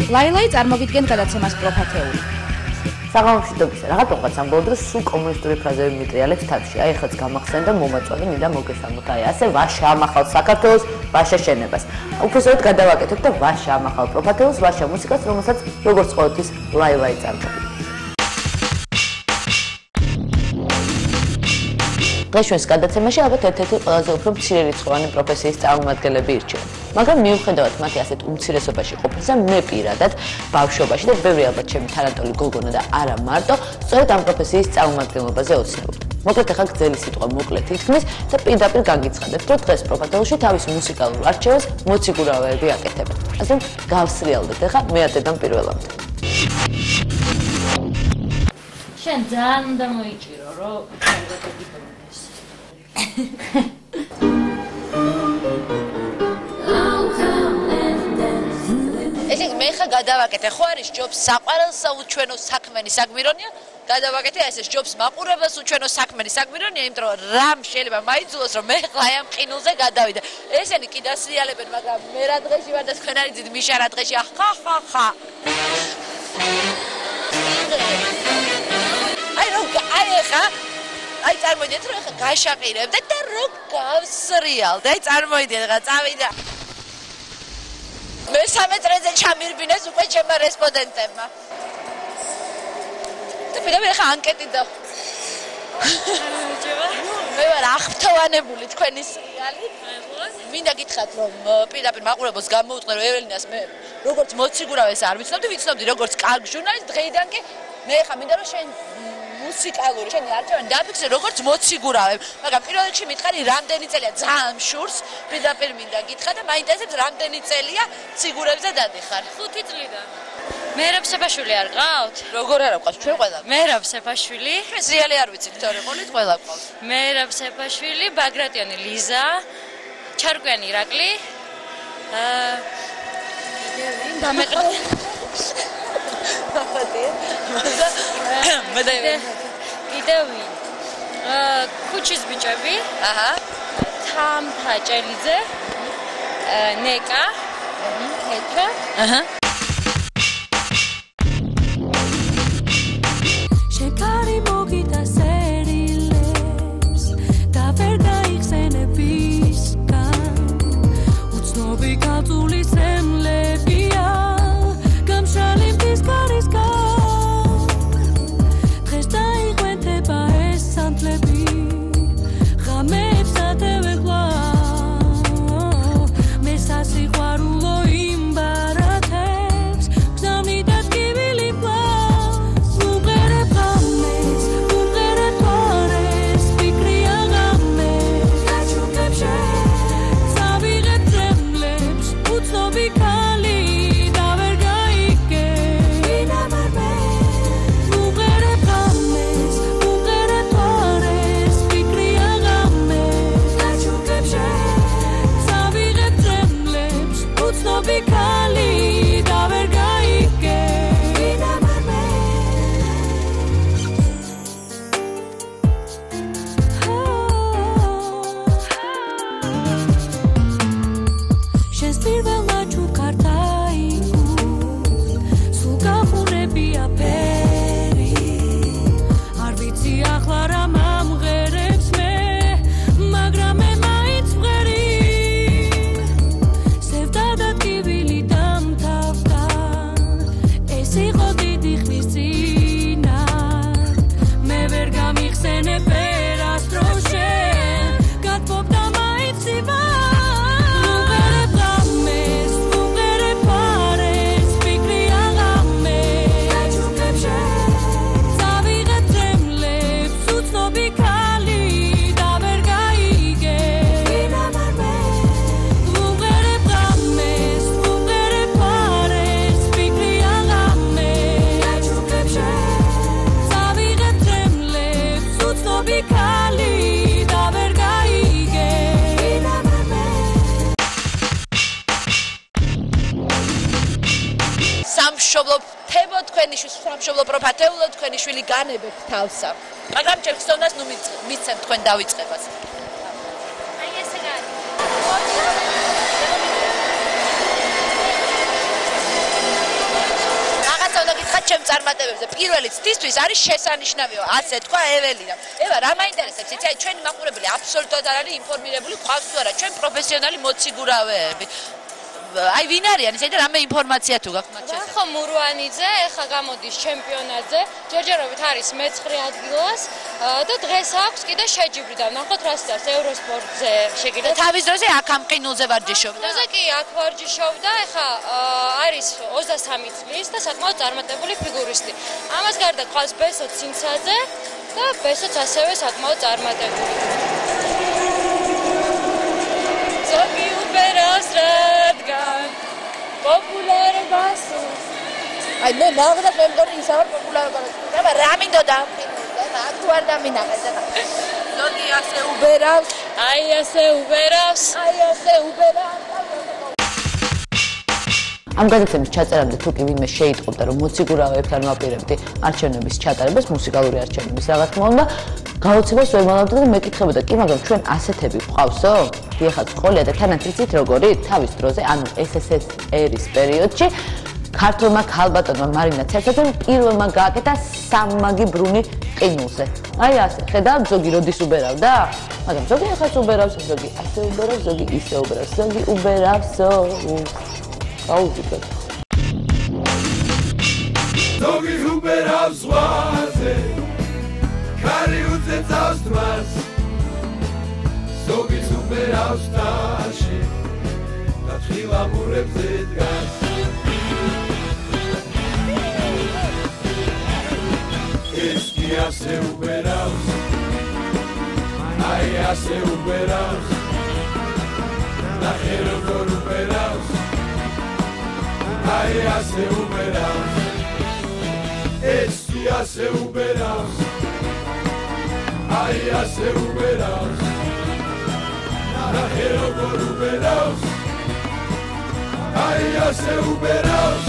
ლაილაი წარმოგიდგენთ გადაცემას პროფათეული. საღამოშიდობის რაღაცა ამბობ დროს სულ კომუნისტური ფრაზები მიტრიალებს თავში. აი ეხლაც გამახსენდა მომაწვევი მინდა მოგესალმოთ. აი ასე ვაშა ამახალ საქართველოს, ვაშა შენებას. უბრალოდ გადავაკეთოთ და ვაშა ამახალ პროფათეულს, ვაშა მუსიკას, რომელსაც როგორც ყოველთვის ლაილაი წარმოგიდგენთ. დღეს გადაცემაში ალბათ ერთ-ერთი ყველაზე უფრო მცირერიცხოვანი პროფესიის წარმომადგენლები ირჩევენ. მაგრამ მიუხედავად მათი ასეთ უმცირესობაში ყოფნისა, მე პირადად ბავშვობაში და ბევრი ალბათ ჩემი თანატოლი გოგონა და არა მარტო, სწორედ ამ პროფესიის წარმომადგენლობაზე ოცნებობ. მოკლედ ახლა გძელი სიტყვა მოკლედ ითქმის და პირდაპირ გაგიცხადებთ, რომ დღეს პროფათეულში თავის მუსიკალურ არჩევას მოციგურავეები აკეთებენ. ასე რომ გავსრიალდეთ ახლა მე ადედან პირველამდე. შენ ძალიან უნდა მოიჭირო, რომ ესეც მე ხა გადავაკეთე, ხო არის ჯობს საყვარელსა უჩვენო საქმენი საგმირონია, გადავაკეთე ეს ჯობს მაყურებელს უჩვენო საქმენი საგმირონია, იმიტომ რომ რამ შეიძლება მაიძულოს, რომ მე ხა ამ ყინულზე გადავიდე. ესენი კი დასრიალებენ, მაგრამ მე რა დღეში ვარ და თქვენ არ იცით მიშა რა დღეში, ხა. აი წარმოვიდეთ რომ ხა გაშაყირებდეთ და რომ გავსრიალდეთ. აი წარმოვიდეთ ხა წავიდა. მესამე წრეზე ჩამირბინეს უკვე ჩემმა რესპონდენტებმა. და პირდაპირ ხა ანკეტი და მე ვარ აღფრთოვანებული თქვენი სრიალი. მინდა გითხრათ რომ პირდაპირ მაყურებელს გამოუწყე რომ ეველინას მე როგორც მოციგურავეს არ ვიცნობდი, ვიცნობდი როგორც კარგ ჟურნალისტს, დღეიდან კი მე ხა მინდა რომ შენ მუსიკალური შენი არჩევანი დაფიქსე როგორც მოციგურავებ, მაგრამ პირველ რიგში მითხარი რამდენი წელია ძალიან მშურს, პირდაპირ მინდა გითხრა და მაინტერესებს რამდენი წელია ციგურებზე დადიხარ. 5 წლიდან. მერაბ სეფაშვილი არ ყავთ? როგორ არ ყავს ჩვენ ყველა? მერაბ სეფაშვილი. ეს რეალი არ ვიცი, თორე ყოლით ყველა ყავს. მერაბ სეფაშვილი, ბაგრატიანი ლიზა, ჩარკვიანი ირაკლი. კიდევ ქუჩის ბიჭები, თამთა ჭელიძე, ნეკა, ქეჩა, შეკარი მოგიდა სერილებს და ვერ გაიხსენებისგან უცნობი გაწული სემლებია გამშრალი მის კარისგან დღეს დაიღვენთება ეს სანთლები ღამეებს ატევეყვა მე სასიყვარულო იმ ბარათებს გზავნი და ტკივილი პლავს უღერებ ღამეს უღერებ თვარეს ფიქრი აღამე გაჩუქებ შენ წავიღებ ძემლებს უცნობი ქალი სამშობლო პროფათეულო თქვენი შვილი განებებთ თავსა. მაგრამ ჩემ ხსოვნას ნუ მიცემთ თქვენ დავიწყებას. აი ესე გაი. ჩემ წარმატებებზე პირველი ცდისთვის არის შესანიშნავია, ასე თქვა ეველინა. ევა, რა მაინტერესებს, იცი, ჩვენი მაყურებელი აბსოლუტურად არ არის ინფორმირებული, ყავს თუ არა ჩვენ პროფესიონალი მოციგურავეები. აი ვინ არიან ისე და რამე ინფორმაცია თუ გაქვთ მათ შესახებ? ხო მურვანიძე, ეხა გამოდის ჩემპიონატზე, ჯერჯერობით არის მე-9 ადგილას და დღეს აქვს კიდე შეჯიბრდა. ნახოთ რა სწავს ევროსპორტზე შეგიძლიათ. თავის დროზე აქ ამ ყინულზე ვარჯიშობდა. დროზე კი აქ ვარჯიშობდა, ეხა არის 23 წლის და საკმაოდ წარმატებული ფიგურისტი. ამას გარდა ყავს ბესო ცინცაძე და ბესოც ასევე საკმაოდ წარმატებული. ზოგი უბერავს რადგან პოპულარობას აი მე ნახდა მე მგონი ისაა პოპულარობა. აბა რა მინდოდა ამ ფილმზე? აქ თუ არ დამინახეს ეხა. ზოგი ასე უბერავს, აი ასე უბერავს. ამ გადაცემის ჩაწერამდე თუ კი ვინმე შეიტყობდა რომ მოციგურავეებთან ვაპირებდი არჩევნების ჩატარებას, მუსიკალური არჩევნების რა თქმა უნდა, გაოცებას ვერ მალავდა და მეკითხებოდა კი, მაგრამ ჩვენ ასეთები ვყავსო? დიახაც ყოლია და თანაც იცით როგორი თავის დროზე, ანუ SSSR-ის პერიოდში ქართულმა ქალბატონმა მარინა ცერცაძემ პირველმა გააკეთა სამმაგი ბრუნი ყინულზე. აი ასე, ხედავთ ზოგი როდის უბერავდა? მაგრამ ზოგი ახაც უბერავს, ზოგი ასე უბერავს, ზოგი ისე უბერავს, ზოგი უბერავსო. აუგიტეთ. ზოგი უბერავს ზღვაზე, ქარი უწეწავს თმას, ზოგი უბერავს ტაში და თხილამურებზე დგას. ეს კი ასე უბერავს, აი ასე უბერავს, ნახე როგორ უბერავს, აი ასე უბერავს, ეს კი ასე უბერავს, აი ასე უბერავს, ნახე როგორ უბერავს, აი ასე უბერავს.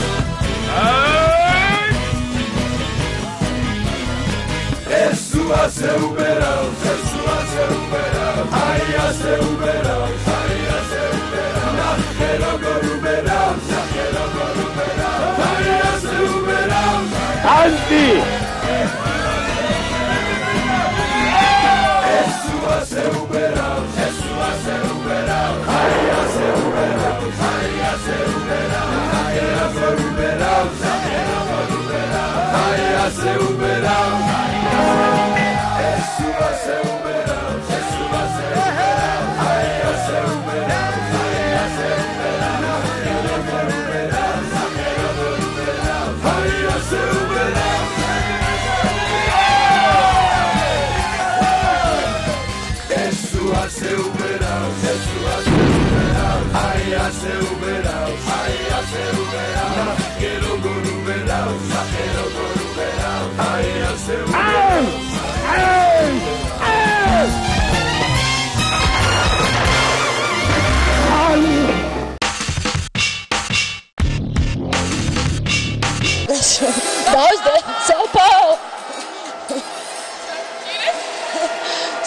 ეს ასე უბერავს, ეს ასე უბერავს, აი ასე უბერავს, აი ასე უბერავს, ნახე როგორ უბერავს, ნახე როგორ უბერავს, აი ასე უბერავს. ანტი ეს ასე უბერავს, ეს ასე უბერავს, აი ასე უბერავს, აი ასე უბერავს, ნახე როგორ უბერავს, ნახე როგორ უბერავს, აი ასე უბერავს.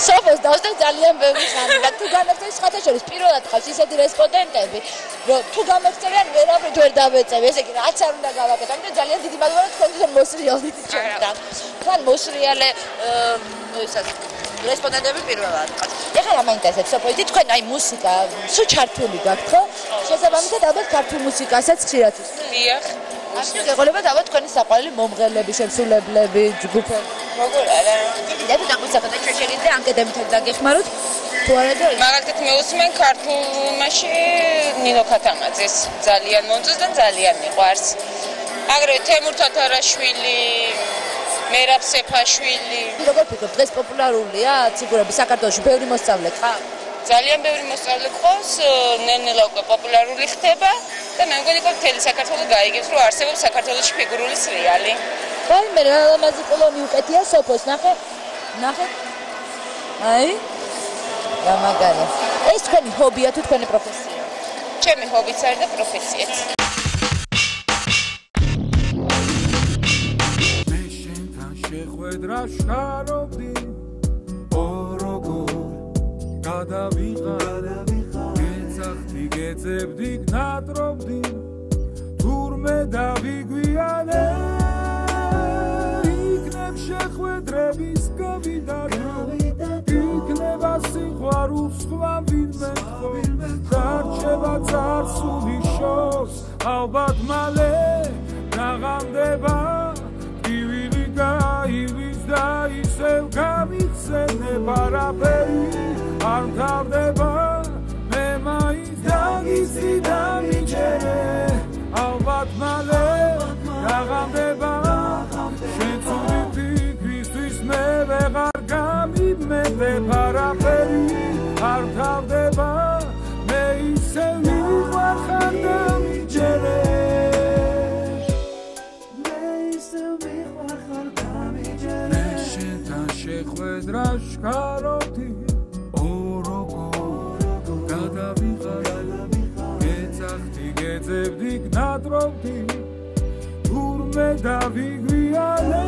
სოფოს დავსდა ძალიან ბევრი ხანი და თუ გამეწევს ხათა შორის პირველად ხავს ისეთი რესპონდენტები რომ თუ გამეწევიან ვერავით ვერ დავეწევი ესე იგი რაც არ უნდა გავაკეთო და ძალიან დიდი მადლობა თქვენთვის მოსრიალით ჩემთან თან მოსრიალე რესპონდენტები პირველად ხავს ეხლა რა მაინტერესებს სოფო იცი თქვენ აი მუსიკა სულ ჩართული გაქვთ ხო შესაბამისად ალბათ ქართულ მუსიკასაც ხშირად დიახ ასე გეყოლებათ ალბათ თქვენი საყვარელი მომღერლები შემსრულებლები ჯგუფები როგორ არა დედა დაგვისახოთ ჩვენ შეიძლება ანკეტებით დაგეხმაროთ თუ არა და მაგალითად მეუსმენ ქართულში ნინო ქათამაძეს ძალიან მომწონს და ძალიან მიყვარს აგრეთვე თემურ თათარაშვილი მერაბ სეფაშვილი როგორ ფიქრობ დღეს პოპულარულია ციგურები საქართველოში ბევრი მოსწავლე ხარ ძალიან ბევრი მოსწავლე ყავს ნელ-ნელა უკვე პოპულარული ხდება და მე მგონი რომ მთელი საქართველო გაიგებს რომ არსებობს საქართველოში ფიგურული სრიალი აი მე რა ლამაზი კოლონი უკეთია სოფოს ნახე აი რა მაგარი ეს თქვენი ჰობია თუ თქვენი პროფესია ჩემი ჰობიც არის და პროფესიაც მე შენთან შეხვედრა შარობდი ოროგორ გადავიღარ გეცახთი გეძებდი გნატრობდი თურმე დავიგვიანე დავიგვიანე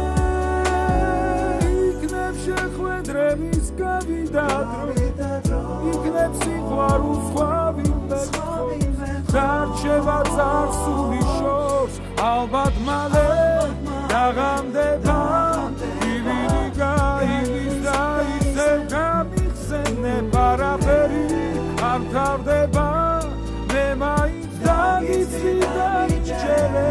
იქნებ შეხვედრების გავიდადრო იქნებ სიყვარულს დარჩება წარსული შორს ალბათ მალე დაღამდება ივილი გაივლის და ისევ გამიხსენებ არაფერი არ თავდება მე მაინც დაგიცი და მრჩევე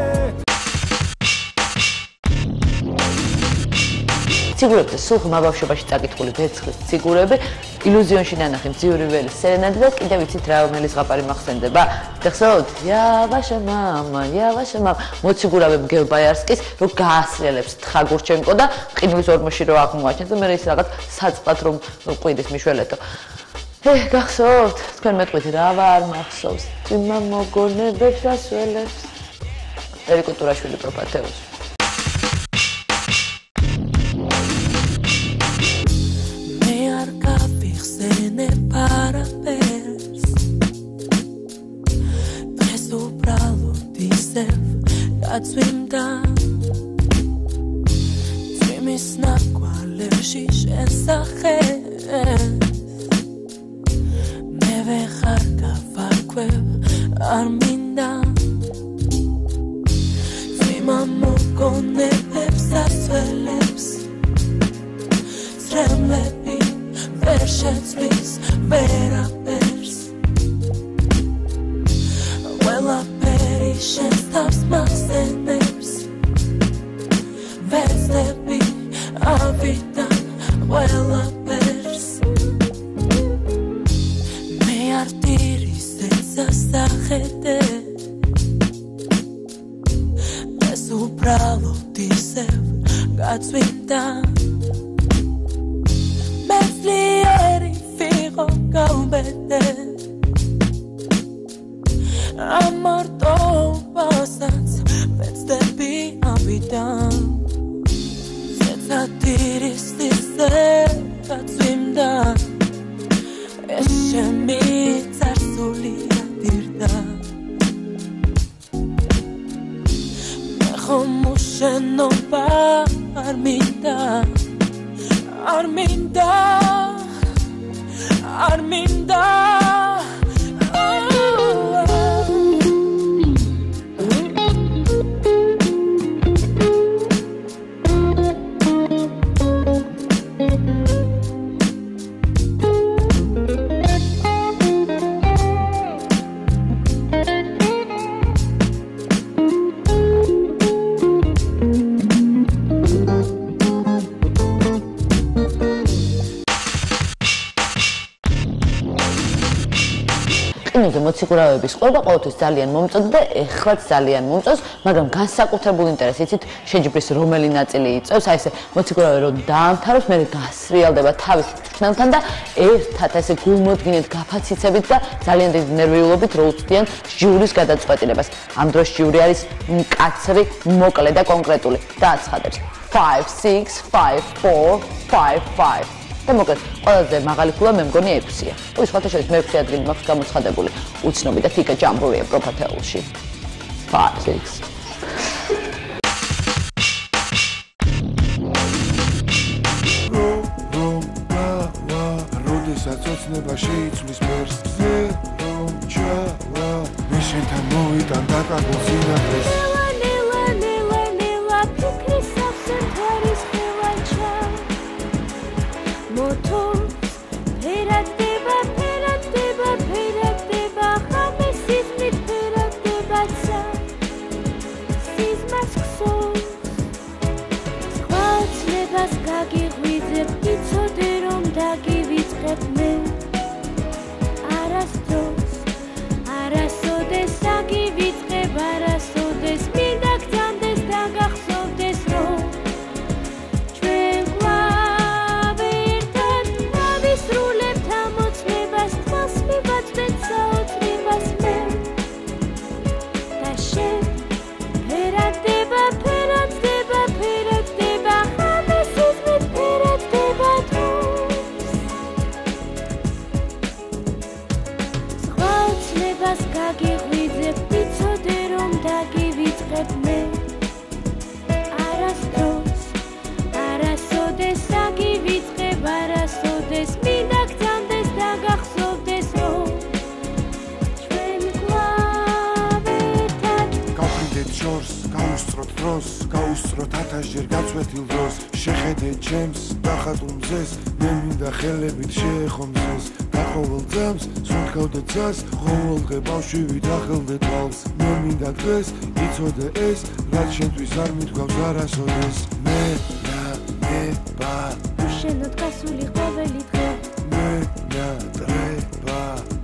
ციგურებზე სულ ხმა ბავშვობაში წაკითხული ვერცხლის ციგურები ილუზიონში ნანახი მძიური ველის სერენადი და კიდევ იცით რა რომელი ზღაპარი მახსენდება გახსოვთ იავაშა მამა მოციგურავე მგელბაიარსკის რო გაასრიელებს თხაგურჩენკო და ყინულის ორმოში რო აღმოაჩენს და მე ის რაღაც საწყად რომ ყვირის მიშველეთო გახსოვთ თქვენ მეტყვით რა ვარ მახსოვს იმა მოგონებებს ასველებს ერიკო ტურაშვილი პროფათეუს Atsvimda Tvimis naqualeshi shensachet Me vechar kavakweb arminda Tvima mokonebs asvelebs Sremlebi vershetzvis verapers Vela perishes taps maxenebs Veslebi avidan vela pers Me artiris etsasachete Es upralo tisev gatsvinda Meslieri figo gaubete Amor to pasats Vetsdebi avidan Zetsatiris tisev gatsvinda Eşemi tarsuli adirda Mechomuşeno ba arminda Arminda მოციგურავების ყურება ყოველთვის ძალიან მომწონდა და ეხლაც ძალიან მომწონს, მაგრამ განსაკუთრებულ ინტერესს იცით შეჯიბრის რომელი ნაწილი იწევს, აი ესე მოციგურავე რომ დაამთავროს, მე გასრიალდება თავის თქმელთან და ერთად ესე გულმოდგინეთ გაფაციცებით და ძალიან დიდი ნერვიულობით რო უცდიან ჟიურის გადაწყვეტილებას. ამ დროს ჟიური არის მკაცრი, მოკლე და კონკრეტული და აცხადებს 5 6 5 4 5 5 და მოკლედ ყველაზე მაღალი ფულა მე მგონი 6-ია. ой, სხვათა შორის მე-6 ადგილი მაქვს გამოცხადებული. უცნობი და თიკა ჯამბურია პროფათეულში. 5 6 როდესაც ოცნება შეიცვლის მერს ჩავა მიშენთან მოვიტან დაკარგულ სინათლეს დროს გაუსწროთ 1000 ჯერ გაწვეთილ დროს შეხედე ჩემს დახატუმზეს მე მინდა ხელებით შეეხომზეს დახოვილ ძამს სუნთქავდე ძას ყოველდღე ბავშვი დახელდე თვალს მე მინდა დღეს იცოდე ეს რაც შენთვის არ მithქვავს არასოდეს მე რა ნება უშენოდ გასული ყოველი დღე მე რა დრება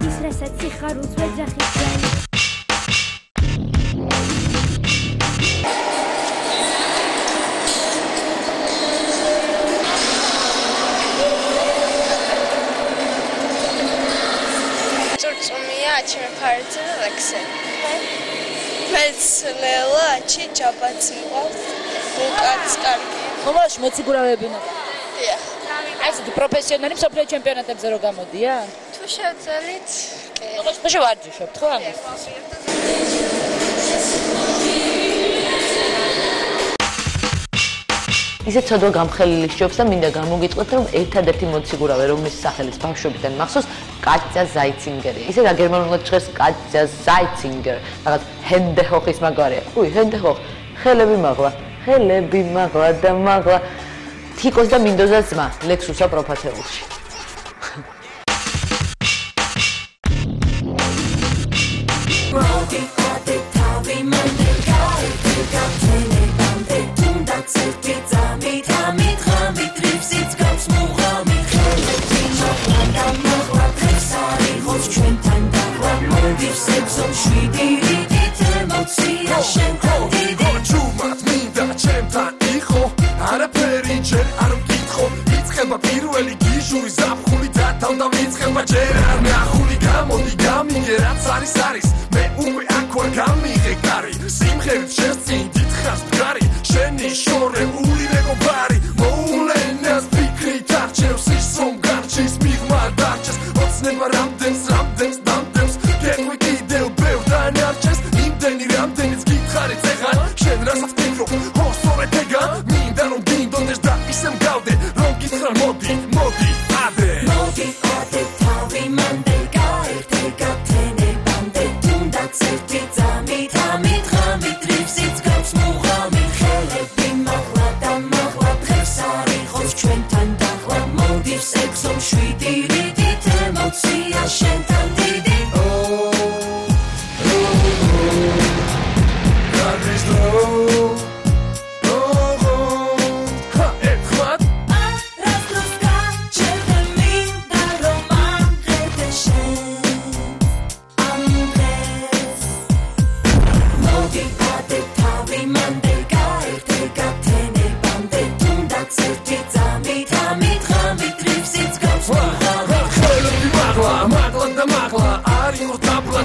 ის რასაც სიხარულს ვეძახის ძენ Aç parçanı lakse. Mesela açı çapatı var. Bu kaç kartı. ხომალში მოციგურავეები უნდა. დიახ. აი ესეთი პროფესიონალი მსოფლიო ჩემპიონატებზე რო გამოდიან? თუ შევძელით. ხომალში ვარჯიშობთ ხო ამას? ისე ცოდვა გამხელილი სჯობს და მინდა გამოგიტყვეთ რომ ერთადერთი მოციგურავე რომლის სახელიც ბავშვობიდან მახსოვს კატია ზაიცინგერია. ისე რა გერმანულად ჟღერს კატია ზაიცინგერ. რაღაც ჰენდეჰოხის მაგვარია. უი ჰენდეჰოხ ხელები მაღლა და მაღლა თიკოს და მინდოზას ძმა ლექსუსა პროფათეულში. პირველი გიჟური ზაფხული და თავდავიწყება ჯერ არ ნახული გამოდი გამიგე რაც არის მე უკვე აქ ვარ გამიღე კარი სიმღერით შენს წინ დიდხანს მდგარი შენი შორეული მეგობარი მოულენას ფიქრი დარჩევს ის რომ გარჩის მიღმა დარჩეს ოცნება რამდენს დამდენს გეყვი კიდევ ბევრ დანარჩეს იმდენი რამდენიც გითხარი წეღან შენ რასაც ფიქრობ ხო სწორედ ეგა მინდა რომ გინდოდეს და ისე მგავდე რომ გითხრა მოდი ადრე მოდი თავი მანდე გაერთე გათენე ბამდე თუნდაც ერთი ძამით ტრიფსიც გავს მუღამი ხელები მაღლა და მაღლა დღეს არ იყოს ჩვენთან დახლა მოდი სექსო მშვიდი რიდით ემოცია შენთან დიდი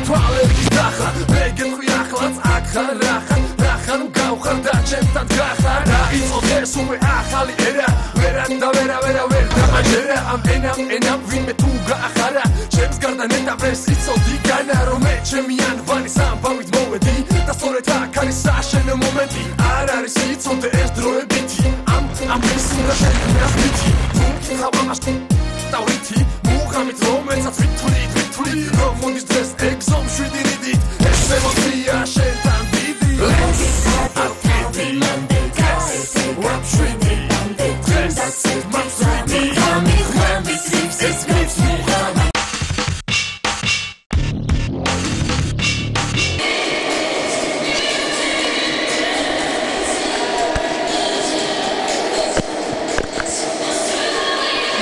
თვალების დახა მეგეთყვი ახლაც აქხან რახან გავხარ და ჩემთან გახარ რა იყო ეს უკვე ახალი ერა ვერა დამაჯერა ამ ენამ ვინმე თუ გაახარა ჩემს გარდა ნეტაპეს იცოდი განა რომ მე ჩემი ანბანის ამბავით მოვედი და სწორედ აქ არის საშენო მომენტი არ არის იცოდე ეს დროებითი ამ ეს უნდა შეგნახვითი თუ ხავ ამას დავითი მუღამით რომელსაც ვითვლი რომ მოდის დღეს ეგზო მშვიდი რიდით ეს ემოცია შენთან დიდი აკედი ვაფშვიდი დღეს მამშვიდი ეს გრიფს მუღამი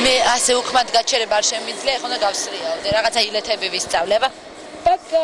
მე ასე უხმად გაჩერება არ შემიძლია, ეხლა უნდა გავსრიალდე, რაღაცა ილეთები ვისწავლება. პაკა.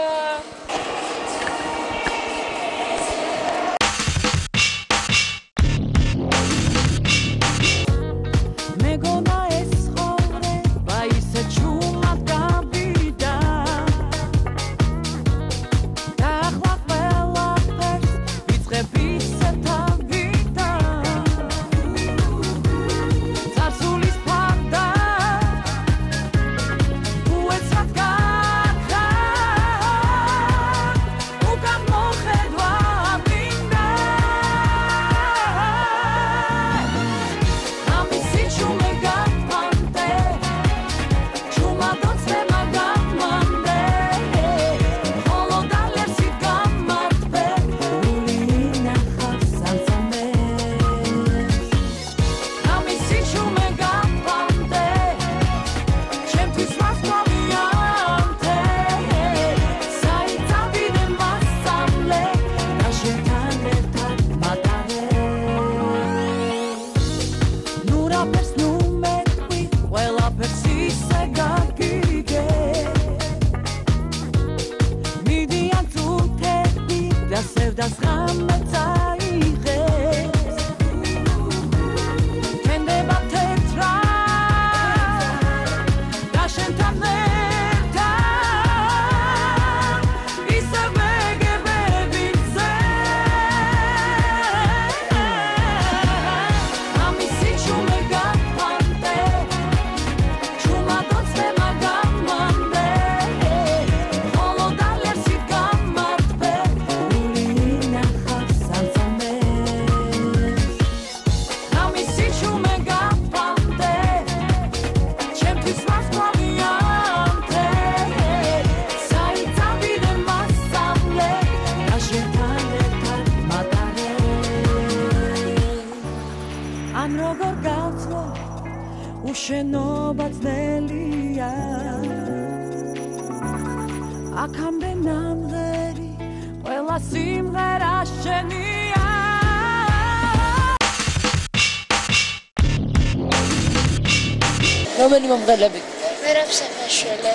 რომელი მომღერლები? მერაბ საფაშვილი.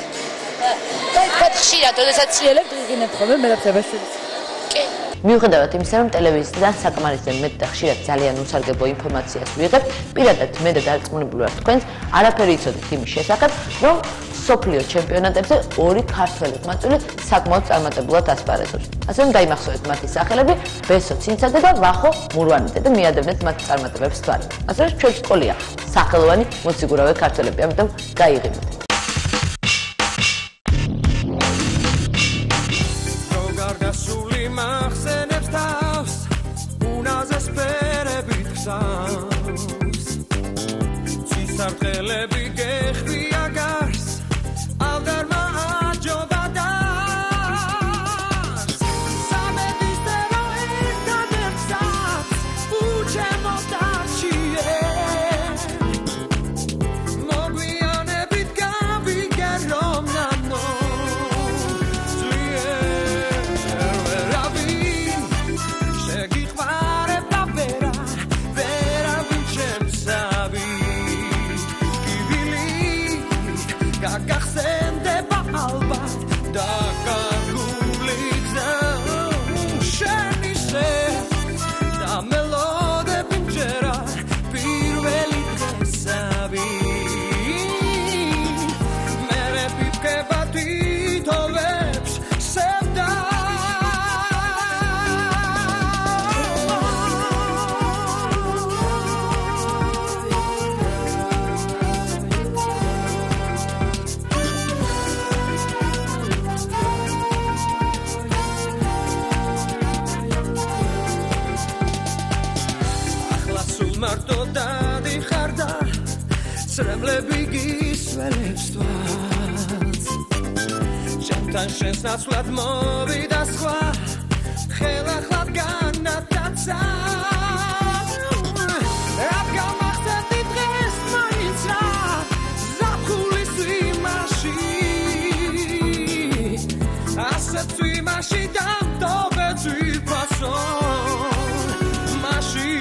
თქვა ხშირად, როდესაც ციელებთ გიგინებთ ხოლმე მერაბ საფაშვილის. კი. მიუხედავად იმისა, რომ ტელევიზიიდან საკმარისად მეტ და ხშირად ძალიან უსარგებლო ინფორმაციას ვიღებთ, პირადად მე და დარწმუნებული ვარ თქვენს არაფერი იცოდით იმის შესახებ, რომ სოფლიო ჩემპიონატებზე ორი ქართველი ხმაწვილი საკმაოდ წარმატებულად ასპარეზობს. ასე რომ დაიმახსოვრეთ მათი სახელები: ბესო ცინცაძე და ვახო მურვანიძე და მიადევნეთ მათ წარმატებებს თვალით. ასე რომ ჩვენი სკოლია სახელოვანი მოციგურავე ქართველები, ამიტომ გაიღიმეთ. Naclad mowida schwa, chelachlad ganataca. Abga machtet die Drest mainza, zapchuli sui mashi. Aset sui mashi dam dobe sui pason mashi.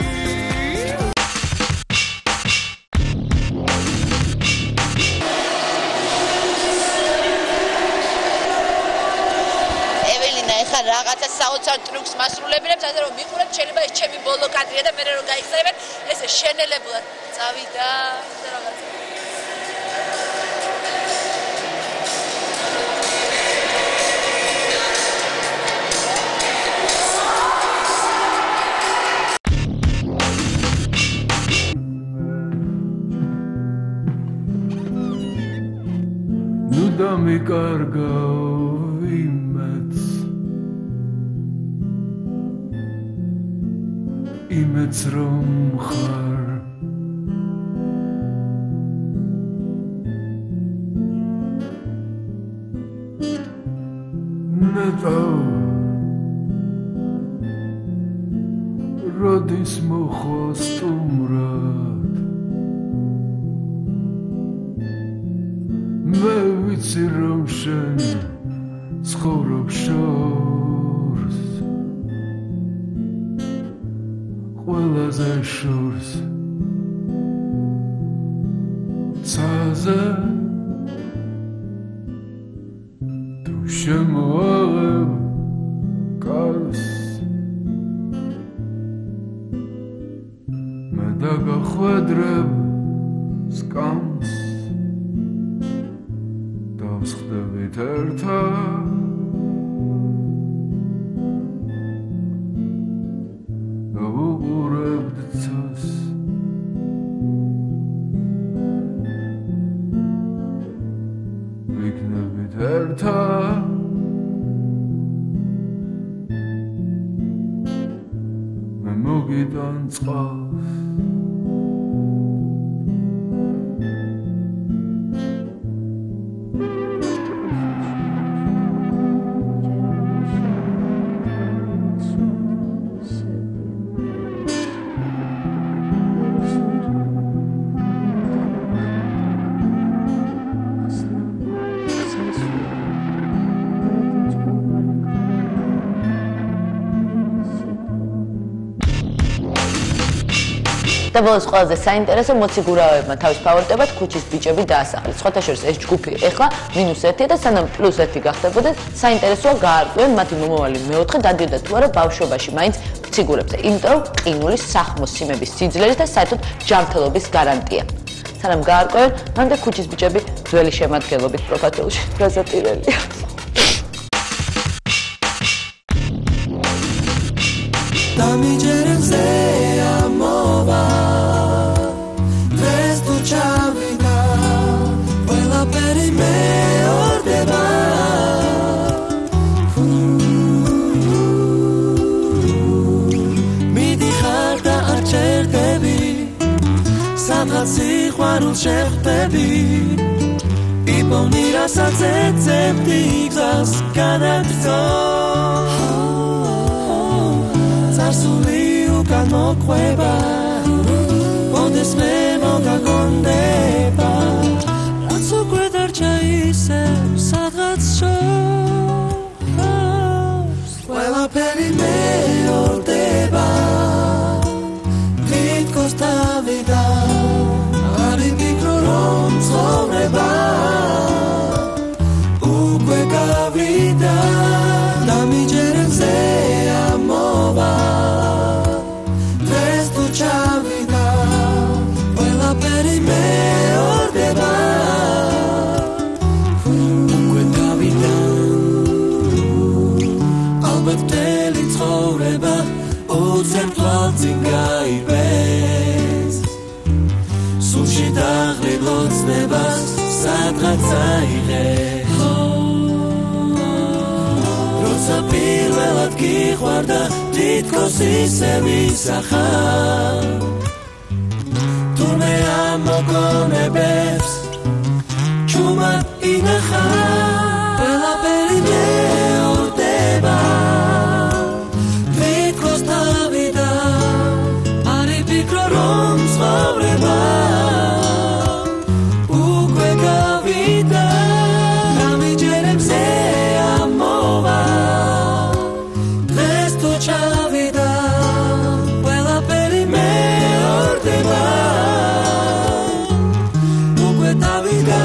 რაღაცა საოცარ ტრუქს მასრულებინებს, ასე რომ მიყურებთ, შეიძლება ეს ჩემი ბოლო კადრია და მე რომ გაიხსენებთ, ესე შენელებლად წავიდა და რაღაცა. Nu da mi cargao imets rom khar neto rodis mokhostumrat me vitsi rom shen skorob shors ყველაზე შორს ცაზე თუ შემოაღებ კარს გახვედრებ სკამს დავსხდებით ერთად დავუყურებთ ცას ვიქნებით ერთად მე მოგიდან წყალს და ბოლოს ყველაზე საინტერესო მოციგურავებმა თავის ფავორიტებად ქუჩის ბიჭები დაასახელეს. სხვათა შორის ეს ჯგუფი ეხლა -1 და სანამ +1 გახდებოდნენ, საინტერესოა გაარკვევენ მათი მომავალი მეოთხე დადიოდა თუ არა ბავშვობაში მაინც ფიგურებზე. იმიტომ რომ ყინულის სახმოს სიმების სიძლიერის და საერთოდ ჯანმრთელობის გარანტია. სანამ გაარკვევენ, მანამდე ქუჩის ბიჭები ძველი შემადგენლობით პროფილში გაზატირელია. დამიჯერებზე ამოვა დღეს თუ ჩავიდა ყველაფერი მეორდება მიდიხარ და არ ჩერდები სადღაც სიყვარულს შეხვდები იპოვნი რასაც ეძებდი გზას განაგრძო Sarsuli ukან მოყვება Მოდეს მე მოგაგონდება რაც უკვე დარჩა ისევ სადღაც შორს ყველაფერი მეორდება თითქოს თავიდა არ იფიქრო რომ ცხოვრება უკვე გავიდა დამიჯერებზე ამოვა ჩავიდა ყველაფერი მეორდება უკვე გავიდა ალბათ მთელი ცხოვრება უცებ თვალწინ გაიბეს სულში დაღლილ ოცნებას სადღაც აიღე როცა პირველად გიყვარდა თითქოს ისევ ისახარ თურმე ამ მოგონებებს ჩუმად ინახარ ყველაფერი მეორდება თითქოს თავიდა არ იფიქრო რომ ცხოვრება უკვე გავიდა დამიჯერებზე ამოვა ჩავიდა ყველაფერი მეორდება უკვე დავიდა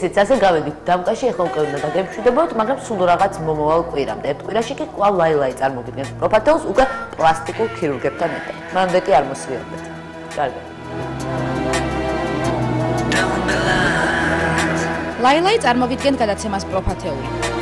ესეც ასე გავედით დამკაში, ახლა უკვე უნდა დაგემშვიდობოთ, მაგრამ სულ რაღაც მომავალ კვირამდე. ერთ კვირაში კი კვლავ ლაილაი წარმოგიდგენთ პროფათელს უკვე პლასტიკურ ქირურგებთან ერთად. მანამდე კი არ მოსვლიანდეთ. კარგად. ლაილაი წარმოგიდგენთ გადაცემას პროფათეული.